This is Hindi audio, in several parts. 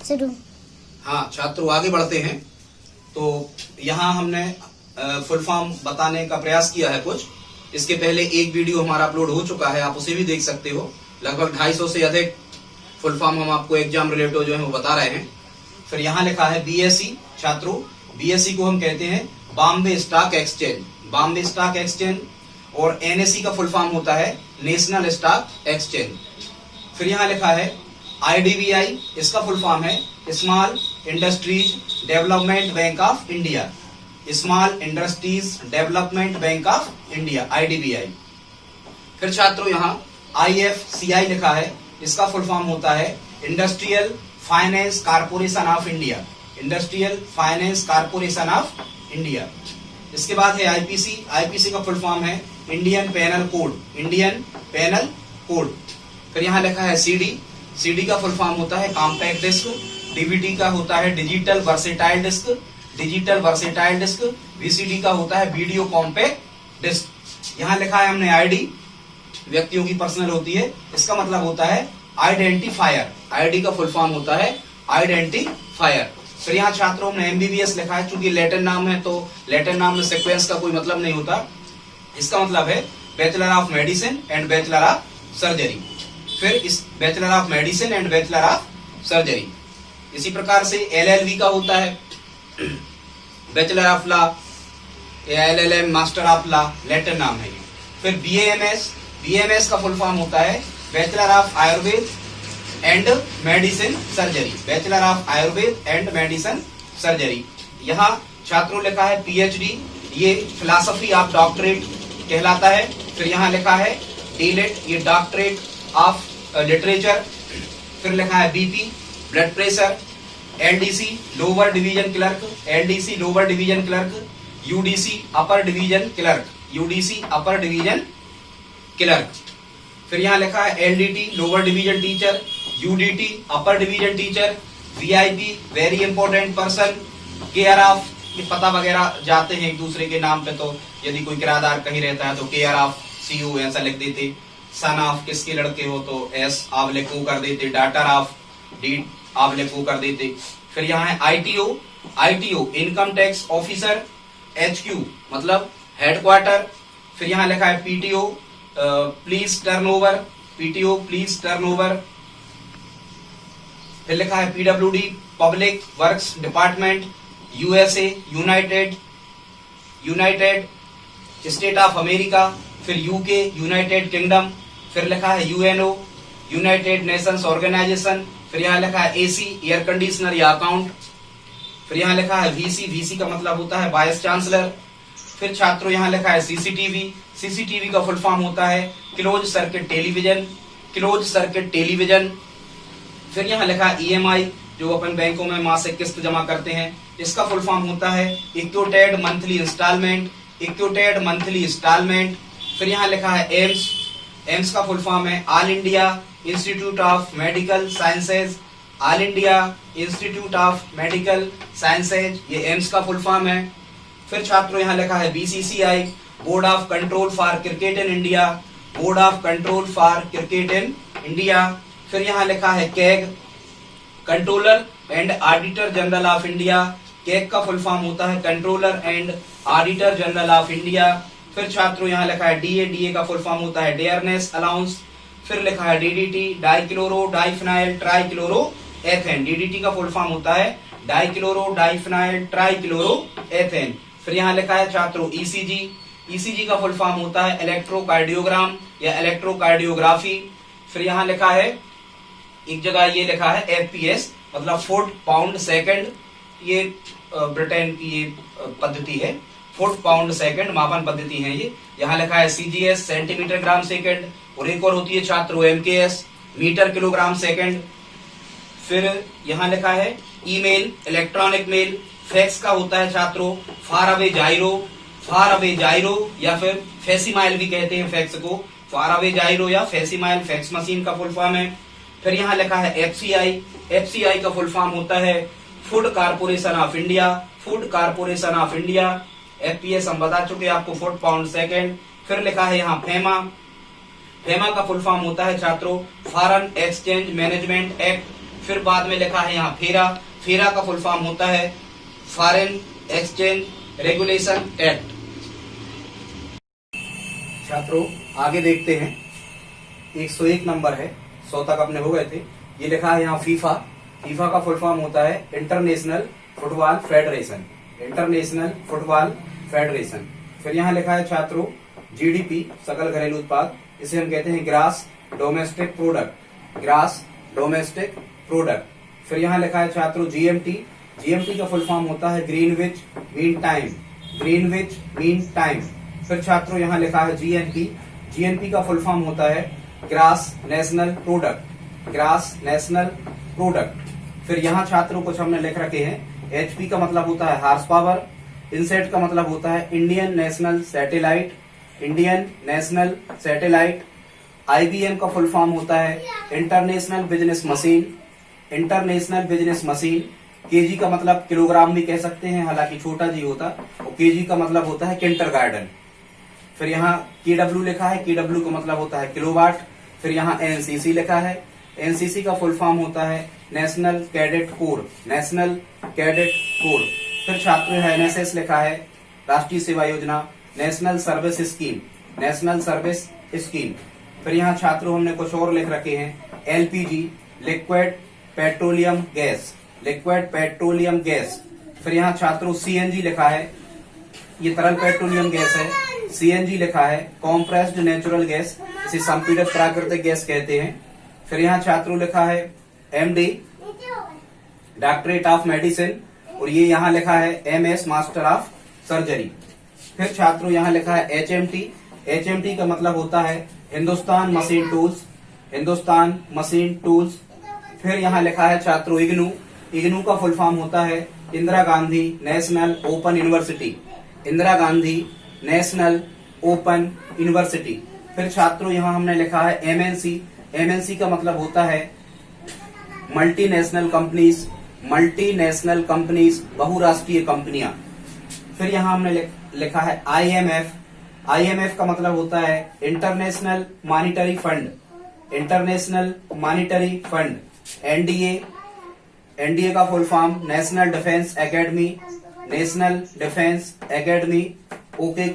शुरू। हाँ छात्रों, आगे बढ़ते हैं। तो यहाँ हमने फुल फॉर्म बताने का प्रयास किया है कुछ। इसके पहले एक वीडियो हमारा अपलोड हो चुका है, आप उसे भी देख सकते हो। लगभग 250 से अधिक फुल फॉर्म हम आपको एग्जाम रिलेटेड जो है वो बता रहे हैं। फिर यहाँ लिखा है बीएससी। छात्रों, बीएससी को हम कहते हैं Bombay stock exchange. Bombay stock exchange. और एनएससी का फुल फॉर्म होता है नेशनल स्टॉक एक्सचेंज। फिर यहाँ लिखा है आईडीबीआई, इसका फुल फॉर्म है small industries development bank of India. Small industries development bank of India, IDBI. फिर छात्रों यहाँ आईएफसीआई लिखा है, इसका फुल फॉर्म होता है industrial finance corporation of India. Industrial finance corporation of India. इसके बाद है आईपीसी। आईपीसी का फुल फॉर्म है Indian penal code. Indian penal code. फिर यहाँ लिखा है सीडी। सीडी का फुल फॉर्म होता है कॉम्पैक्ट डिस्क। डीवीडी का होता है digital versatile disc. Digital versatile disc. VCD का होता है वीडियो कॉम्पैक्ट डिस्क। यहाँ लिखा है हमने आईडी, व्यक्तियों की पर्सनल होती है, इसका मतलब होता है आइडेंटिफायर। आईडी का फुल फॉर्म होता है आइडेंटिफायर। फिर यहाँ छात्रों ने एमबीबीएस लिखा है, चूंकि लैटिन नाम है तो लैटिन नाम में सीक्वेंस का कोई मतलब नहीं होता। इसका मतलब है bachelor of medicine and bachelor of surgery. फिर इस bachelor of medicine and bachelor of surgery. इसी प्रकार से एलएलबी का होता है बैचलर ऑफ लॉ या LLM master of law, Latin नाम है ये। फिर बीएएमएस। बीएमएस का फुल फॉर्म होता है bachelor of Ayurveda and medicine surgery. Bachelor of Ayurveda and medicine surgery. यहाँ छात्रों लिखा है पीएचडी, ये फिलॉसफी ऑफ डॉक्टरेट कहलाता है। फिर यहाँ लिखा है डीलेट, ये डॉक्टरेट ऑफ लिटरेचर। फिर लिखा है BP, blood pressure. LDC lower division clerk. LDC lower division clerk. UDC upper division clerk. UDC upper division clerk. फिर यहाँ लिखा है LDT lower division teacher. Utd upper division teacher. VIP very important person. Care of, ये पता वगैरह जाते हैं एक दूसरे के नाम पे, तो यदि कोई किराएदार कहीं रहता है तो केयर ऑफ सीयू ऐसा लिख देते। सन ऑफ, किसके लड़के हो तो एस आप लिखो कर देते। डाटर ऑफ, डी आप लिखो कर देते। फिर यहाँ है ITO. ITO income tax officer. HQ मतलब हेडक्वार्टर। फिर यहाँ लिखा है PTO please turnover. PTO please turnover. फिर लिखा है PWD public works department. USA United state of America. फिर यूके यूनाइटेड किंगडम। फिर लिखा है यूएनओ यूनाइटेड नेशंस ऑर्गेनाइजेशन। फिर यहाँ लिखा है एसी एयर कंडीशनर या अकाउंट। फिर यहाँ लिखा है वीसी। वीसी का मतलब होता है वाइस चांसलर। फिर छात्रों यहाँ लिखा है सीसीटीवी। सीसीटीवी का फुल फॉर्म होता है close circuit television. Close circuit television. फिर यहाँ लिखा है ईएमआई, जो अपन बैंकों में मासिक किस्त जमा करते हैं, इसका फुल फॉर्म होता है इक्विटेड मंथली इंस्टॉलमेंट। इक्विटेड monthly instalment. फिर यहाँ लिखा है एम्स। एम्स का फुल फॉर्म है all India institute of medical sciences. All India institute of medical sciences, ये एम्स का फुल फॉर्म है। फिर छात्रों यहाँ लिखा है BCCI, board of control for cricket in India. Board of control for cricket in India. फिर यहाँ लिखा है CAG, controller and auditor general of India. CAG का फुल फॉर्म होता है controller and auditor general of India. फिर छात्रों यहाँ लिखा है डीए। डीए का फुल फॉर्म होता है डेयरनेस अलाउंस। फिर लिखा है DDT dichloro diphenyl trichloro ethane. DDT का फुल फॉर्म होता है डाइक्लोरो डाइफिनाइल ट्राइक्लोरो एथेन। फिर यहाँ लिखा है छात्रों ईसीजी। ईसीजी का फुल फॉर्म होता है इलेक्ट्रोकार्डियोग्राम या इलेक्ट्रोकार्डियोग्राफी। फिर यहाँ लिखा है, एक जगह ये लिखा है एफपीएस मतलब फुट पाउंड सेकंड। ये ब्रिटेन की ये पद्धति है, फुट पाउंड सेकंड मापन पद्धति है ये। यहाँ लिखा है सीजीएस सेंटीमीटर ग्राम सेकंड। और एक और होती है छात्रों एमकेएस मीटर किलोग्राम सेकंड। फिर यहाँ लिखा है ईमेल इलेक्ट्रॉनिक मेल। फैक्स का होता है छात्रों फार अवे जाइरो। फार अवे जाइरो या फिर फैसिमाइल भी कहते हैं फैक्स को। फार अवे जाइरो या फैसिमाइल फैक्स मशीन का फुल फॉर्म है। फिर यहाँ लिखा है एफसीआई। एफसीआई का फुल फॉर्म होता है food corporation of India. Food corporation of India. FPS हम बता चुके आपको, फुट पाउंड सेकंड। फिर लिखा है यहाँ फेमा। फेमा का फुल फॉर्म होता है छात्रों फॉरेन एक्सचेंज मैनेजमेंट एक्ट। फिर बाद में लिखा है यहाँ फेरा। फेरा का फुल फॉर्म होता है फॉरेन एक्सचेंज रेगुलेशन एक्ट। छात्रों आगे देखते हैं, 101 नंबर है, 100 तक अपने हो गए थे। ये लिखा है यहाँ फीफा। फीफा का फुल फॉर्म होता है international football federation. International football federation. फिर यहाँ लिखा है छात्रों जीडीपी, सकल घरेलू उत्पाद, इसे हम कहते हैं grass domestic product. Grass domestic product. फिर यहाँ लिखा है छात्रों जीएमटी। जीएमटी का फुल फॉर्म होता है Greenwich mean time. Greenwich mean time. फिर छात्रों यहाँ लिखा है जीएनपी। जीएनपी का फुल फॉर्म होता है grass national product. Grass national product. फिर यहाँ छात्रों कुछ हमने लिख रखे हैं। एचपी का मतलब होता है हार्स पावर। इनसेट का मतलब होता है Indian national satellite. Indian national satellite. IBM का फुल फॉर्म होता है international business machine. International business machine. KG का मतलब किलोग्राम भी कह सकते हैं, हालांकि छोटा जी होता, और केजी का मतलब होता है किंडरगार्टन। फिर यहाँ केडब्ल्यू लिखा है। केडब्ल्यू का मतलब होता है किलोवाट। फिर यहाँ एनसीसी लिखा है। एनसीसी का फुल फॉर्म होता है national cadet corps. National cadet corps. फिर छात्रों है एनएसएस लिखा है, राष्ट्रीय सेवा योजना, national service scheme. National service scheme. फिर यहाँ छात्रों हमने कुछ और लिख रखे हैं, LPG liquid petroleum gas. Liquid petroleum gas. फिर यहाँ छात्रों सीएनजी लिखा है, ये तरल पेट्रोलियम गैस है। सीएनजी लिखा है कॉम्प्रेस्ड नेचुरल गैस, इसे संपीड़ित प्राकृतिक गैस कहते हैं। फिर यहाँ छात्रों लिखा है एमडी डॉक्टरेट ऑफ मेडिसिन, और ये यहाँ लिखा है एमएस मास्टर ऑफ सर्जरी। फिर छात्रों यहाँ लिखा है एचएमटी। एचएमटी का मतलब होता है Hindustan machine tools. Hindustan machine tools. फिर यहाँ लिखा है छात्रों इग्नू। इग्नू का फुल फॉर्म होता है Indira Gandhi national open university. Indira Gandhi national open university. फिर छात्रों यहाँ हमने लिखा है एमएनसी। एमएनसी का मतलब होता है मल्टीनेशनल कंपनीज। मल्टीनेशनल कंपनीज, बहुराष्ट्रीय कंपनियां। फिर यहाँ हमने लिखा है आईएमएफ। आईएमएफ का मतलब होता है international monetary fund. International monetary fund. NDA. NDA का full form national defence academy. National defence academy. Okay,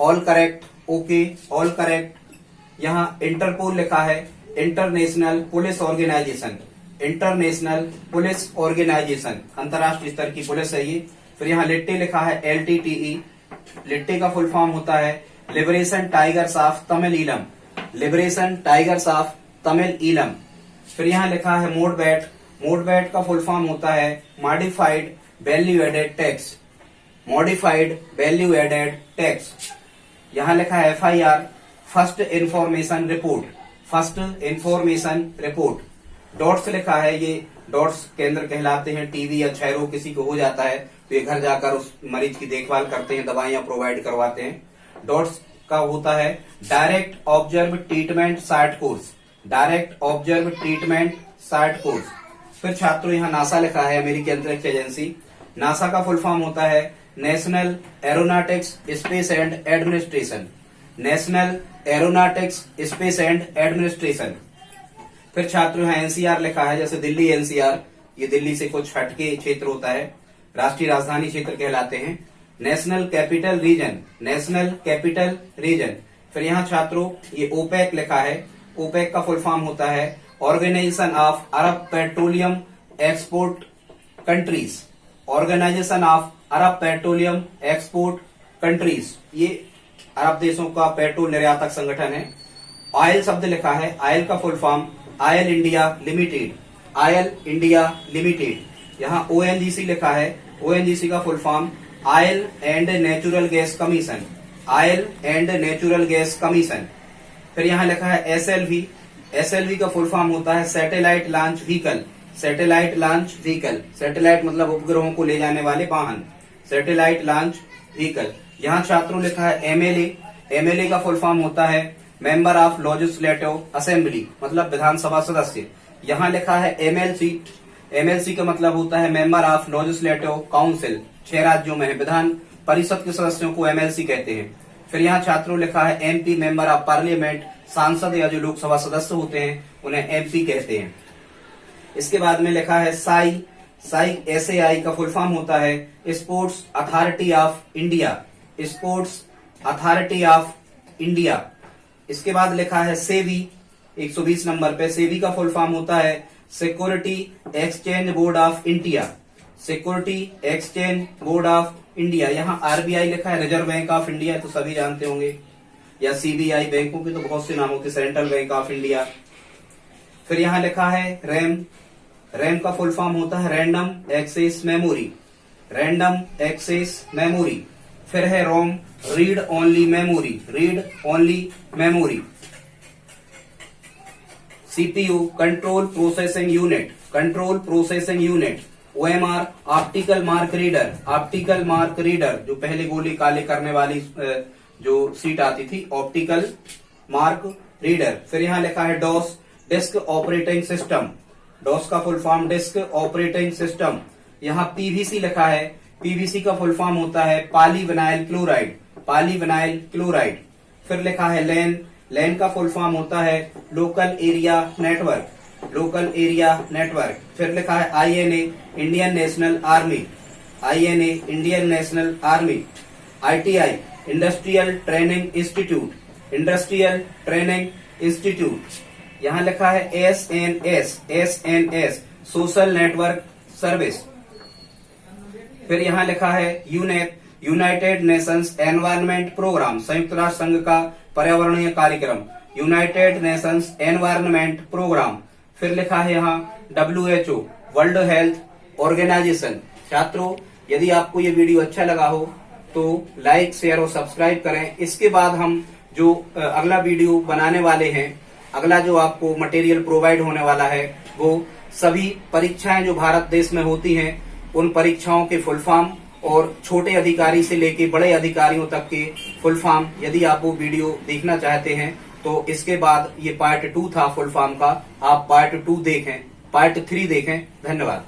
all correct. Okay, all correct. यहाँ इंटरपोल लिखा है international police organisation. International police organisation, अंतर्राष्ट्रीय स्तर की पुलिस है ये। फिर यहाँ लिट्टे लिखा है एलटीटीई। लिट्टे का फुल फॉर्म होता है liberation tigers of Tamil Eelam. Liberation tigers of Tamil Eelam. फिर यहाँ लिखा है मोडबैट। मोडबैट का फुल फॉर्म होता है modified value added tax. Modified value added tax. यहाँ लिखा है FIR, first information report. First information report. DOTS लिखा है, ये डॉट्स केंद्र कहलाते हैं। टीबी या क्षय रोग किसी को हो जाता है तो ये घर जाकर उस मरीज की देखभाल करते हैं, दवाइयां प्रोवाइड करवाते हैं। डॉट्स का होता है direct observe treatment site course. Direct observe treatment site course. फिर छात्रों यहाँ नासा लिखा है, अमेरिकी अंतरिक्ष एजेंसी। नासा का फुल फॉर्म होता है national aeronautics space and administration. National aeronautics space and administration. फिर छात्रों यहाँ एनसीआर लिखा है, जैसे दिल्ली एनसीआर, ये दिल्ली से कुछ हटके क्षेत्र होता है, राष्ट्रीय राजधानी क्षेत्र कहलाते हैं। National capital region. National capital region. फिर यहाँ छात्रों ये ओपेक लिखा है। ओपेक का फुल फॉर्म होता है organisation of Arab petroleum export countries. Organisation of Arab petroleum export countries, ये अरब देशों का पेट्रोल निर्यातक संगठन है। ऑयल शब्द लिखा है, ऑयल का full form oil India limited. Oil India limited. यहाँ ओएनजीसी लिखा है, ओएनजीसी का full form oil and natural gas commission. Oil and natural gas commission. फिर यहाँ लिखा है एसएलवी। एसएलवी का फुल फॉर्म होता है satellite launch vehicle. Satellite launch vehicle. Satellite मतलब उपग्रहों को ले जाने वाले वाहन। Satellite launch vehicle. यहाँ छात्रों लिखा है एमएलए। एमएलए का फुल फॉर्म होता है मेंबर ऑफ लेजिस्लेटिव असेंबली, मतलब विधानसभा सदस्य। यहाँ लिखा है एमएलसी। एमएलसी का मतलब होता है मेंबर ऑफ लेजिस्लेटिव काउंसिल। 6 राज्यों में है, विधान परिषद के सदस्यों को एमएलसी कहते हैं। फिर यहाँ छात्रों लिखा है एमपी, मेंबर ऑफ पार्लियामेंट। सांसद या जो लोकसभा सदस्य होते हैं उन्हें एमपी कहते हैं। इसके बाद में लिखा है साई। साई SAI का फुल फॉर्म होता है sports authority of India. Sports authority of India. इसके बाद लिखा है सेबी 120 नंबर पे। सेबी का फुल फॉर्म होता है security exchange board of India. Security exchange board of India. यहाँ RBI लिखा है रिजर्व बैंक ऑफ इंडिया, तो सभी जानते होंगे, या CBI, बैंकों के तो बहुत से नाम होते, सेंट्रल बैंक ऑफ इंडिया। फिर यहाँ लिखा है रैम। रैम का फुल फॉर्म होता है random access memory. Random access memory. फिर है ROM, read only memory. Read only memory. CPU control processing unit. Control processing unit. OMR optical mark reader. Optical mark reader, जो पहले गोली काले करने वाली जो सीट आती थी, ऑप्टिकल मार्क रीडर। फिर यहाँ लिखा है DOS, disk operating system. DOS का full form disk operating system. यहाँ PVC लिखा है। PVC का फुल फॉर्म होता है पॉलीविनाइल क्लोराइड। Polyvinyl chloride. फिर लिखा है लैन। लैन का फुल फॉर्म होता है local area network. Local area network. फिर लिखा है INA Indian national army. INA Indian national army. ITI industrial training institute. Industrial training institute. यहाँ लिखा है SNS सोशल नेटवर्क सर्विस। फिर यहाँ लिखा है UNEP united nations environment programme. संयुक्त राष्ट्र संघ का पर्यावरणीय कार्यक्रम, यूनाइटेड नेशंस एनवायरनमेंट प्रोग्राम। फिर लिखा है यहाँ WHO वर्ल्ड हेल्थ ऑर्गेनाइजेशन। छात्रों, यदि आपको ये वीडियो अच्छा लगा हो तो लाइक, शेयर और सब्सक्राइब करें। इसके बाद हम जो अगला वीडियो बनाने वाले हैं, अगला जो आपको मटेरियल प्रोवाइड होने वाला है, वो सभी परीक्षाएं जो भारत देश में होती हैं, उन परीक्षाओं के फुल फॉर्म और छोटे अधिकारी से लेके बड़े अधिकारियों तक के फुल फॉर्म, यदि आप वो वीडियो देखना चाहते हैं तो इसके बाद ये पार्ट 2 था फुल फॉर्म का, आप पार्ट 2 देखें, पार्ट 3 देखें। धन्यवाद।